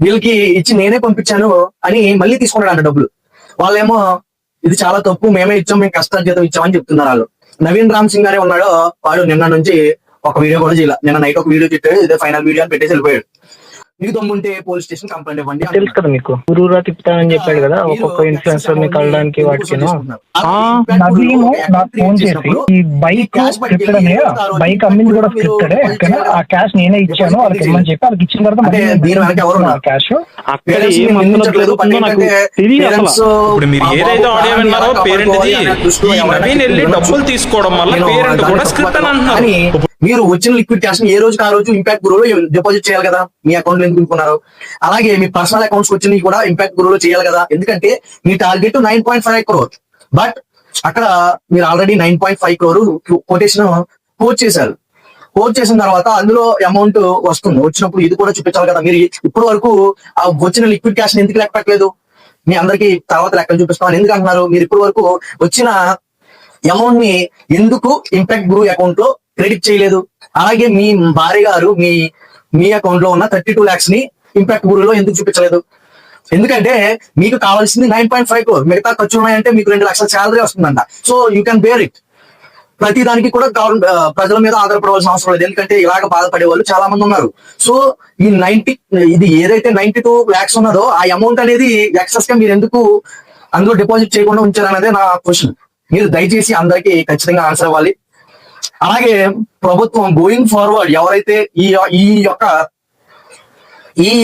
వీళ్ళకి ఇచ్చి నేనే పంపించాను అని మళ్ళీ తీసుకున్నాడు అంట డబ్బులు. వాళ్ళేమో ఇది చాలా తప్పు, మేమే ఇచ్చాం, మేము కష్టార్జితం ఇచ్చామని చెప్తున్నారు వాళ్ళు. నవీన్ రామ్ సింగ్ అనే ఉన్నాడు, వాడు నిన్న నుంచి ఒక వీడియో కూడా చేయాల. నిన్న నైట్ ఒక వీడియో చెప్పాడు, ఇదే ఫైనల్ వీడియో అని పెట్టేసి వెళ్ళిపోయాడు. మీకు దమ్ముంటే పోలీస్ స్టేషన్ కంప్లైంట్ ఇవ్వండి. తెలుసు కదా మీకు, ఊరూరా తిప్పుతానని చెప్పాడు కదా ఒక్కొక్క ఇన్ఫ్లుయెన్సర్ ని కలడానికి వాటికి. నవీన్ నాకు ఫోన్ చేసి ఈ బైక్ స్క్రిప్టెడ్ అనే బైక్ అమ్మింది కూడా స్క్రిప్టెడే, ఆ క్యాష్ నేనే ఇచ్చాను వాళ్ళకి ఇమ్మని చెప్పి వాళ్ళకి ఇచ్చిన తర్వాత దీని వెనక ఎవరు క్యాష్ అక్కడ ఏం అందులో నాకు తెలియదు అసలు. ఇప్పుడు మీరు ఏదైతే ఆడియో విన్నారో పేరెంట్ నవీన్ వెళ్ళి డబ్బులు తీసుకోవడం వల్ల పేరెంట్ కూడా స్క్రిప్ట్ అని అంటున్నారు. మీరు వచ్చిన లిక్విడ్ క్యాష్ ఏ రోజుకి ఆ రోజు ఇంపాక్ట్ గురువులో డిపాజిట్ చేయాలి కదా, మీ అకౌంట్ లో ఎందుకు ఉంటున్నారు. అలాగే మీ పర్సనల్ అకౌంట్స్ వచ్చినవి కూడా ఇంపాక్ట్ గురువులో చేయాలి కదా, ఎందుకంటే మీ టార్గెట్ 9.5 crore. బట్ అక్కడ మీరు ఆల్రెడీ 9.5 crore కొటేషన్ కోట్ చేశారు. కోట్ చేసిన తర్వాత అందులో అమౌంట్ వస్తుంది, వచ్చినప్పుడు ఇది కూడా చూపించాలి కదా. మీరు ఇప్పటి వరకు ఆ వచ్చిన లిక్విడ్ క్యాష్ ఎందుకు లెక్క పెట్టలేదు, మీ అందరికి తర్వాత లెక్కలు చూపిస్తామని ఎందుకు అంటున్నారు. మీరు ఇప్పటి వరకు వచ్చిన అమౌంట్ ని ఎందుకు ఇంపాక్ట్ గురు అకౌంట్ లో క్రెడిట్ చేయలేదు. అలాగే మీ భార్య గారు మీ అకౌంట్ లో ఉన్న 32 lakhs ని ఇంపాక్ట్ గురులో ఎందుకు చూపించలేదు. ఎందుకంటే మీకు కావాల్సింది 9.5 crore, మిగతా ఖర్చు ఉన్నాయంటే మీకు 2 లక్షల శాలరీ వస్తుందంట. So you can bear it. ప్రతి దానికి కూడా ప్రజల మీద ఆధారపడవలసిన అవసరం లేదు, ఎందుకంటే ఇలాగ బాధపడే వాళ్ళు చాలా మంది ఉన్నారు. సో ఈ ఇది ఏదైతే 92 lakhs ఉన్నదో ఆ అమౌంట్ అనేది ఎక్సెస్ గా మీరు ఎందుకు అందులో డిపాజిట్ చేయకుండా ఉంచారనేదే నా క్వశ్చన్. మీరు దయచేసి అందరికీ ఖచ్చితంగా ఆన్సర్ ఇవ్వాలి. అలాగే ప్రభుత్వం గోయింగ్ ఫార్వర్డ్ ఎవరైతే ఈ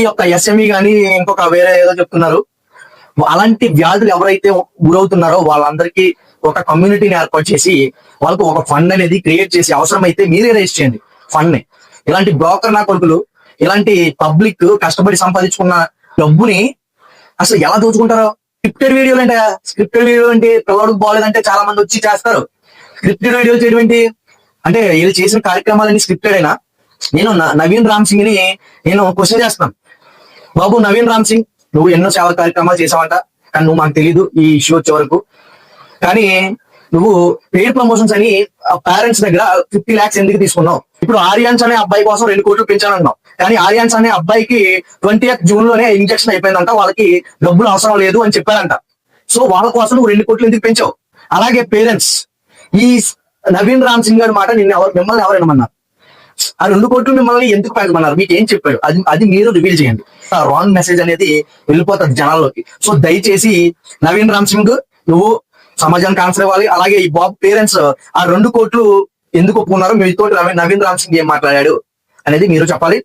యొక్క ఎస్ఎంఈ గానీ ఇంకొక వేరే ఏదో చెప్తున్నారు, అలాంటి వ్యాధులు ఎవరైతే గురవుతున్నారో వాళ్ళందరికీ ఒక కమ్యూనిటీని ఏర్పాటు చేసి వాళ్ళకు ఒక ఫండ్ అనేది క్రియేట్ చేసి అవసరమైతే మీరే రేస్ చేయండి ఫండ్ ని. ఇలాంటి బ్రోకర్ నా కొడుకులు, ఇలాంటి పబ్లిక్ కష్టపడి సంపాదించుకున్న డబ్బుని అసలు ఎలా దోచుకుంటారో. స్క్రిప్టెడ్ వీడియోలు అంటే పిల్లవాడికి బాగలేదంటే చాలా మంది వచ్చి చేస్తారు. స్క్రిప్టెడ్ వీడియోలు చేయడం ఏంటి అంటే వీళ్ళు చేసిన కార్యక్రమాలన్నీ స్క్రిప్టెడ్ అయినా. నేను నవీన్ రామ్ సింగ్ ని నేను క్వశ్చన్ చేస్తున్నాను, బాబు నవీన్ రామ్ సింగ్ నువ్వు ఎన్నో సేవా కార్యక్రమాలు చేసావంట, కానీ నువ్వు మాకు తెలియదు ఈ ఇష్యూ వచ్చే వరకు. కానీ నువ్వు పెయిడ్ ప్రమోషన్స్ అని పేరెంట్స్ దగ్గర 50 lakhs ఎందుకు తీసుకున్నావు. ఇప్పుడు ఆర్యాన్స్ అనే అబ్బాయి కోసం 2 కోట్లు పెంచానన్నావు, కానీ ఆర్యాన్స్ అనే అబ్బాయికి 20th June లోనే ఇంజక్షన్ అయిపోయిందంట, వాళ్ళకి డబ్బులు అవసరం లేదు అని చెప్పారంట. సో వాళ్ళ కోసం నువ్వు 2 కోట్లు ఎందుకు పెంచావు. అలాగే పేరెంట్స్ ఈ నవీన్ రామ్ సింగ్ గారి మాట మిమ్మల్ని ఎవరు వినమన్నారు, ఆ 2 కోట్లు మిమ్మల్ని ఎందుకు పెంచమన్నారు, మీకు ఏం చెప్పాడు అది మీరు రివీల్ చేయండి. ఆ రాంగ్ మెసేజ్ అనేది వెళ్ళిపోతుంది జనాల్లోకి. సో దయచేసి నవీన్ రామ్ సింగ్ నువ్వు సమాజానికి ఆన్సర్ ఇవ్వాలి. అలాగే ఈ బాబు పేరెంట్స్ ఆ 2 కోట్లు ఎందుకు ఒప్పుకున్నారు, మీతో నవీన్ రామ్ సింగ్ ఏం మాట్లాడాడు అనేది మీరు చెప్పాలి.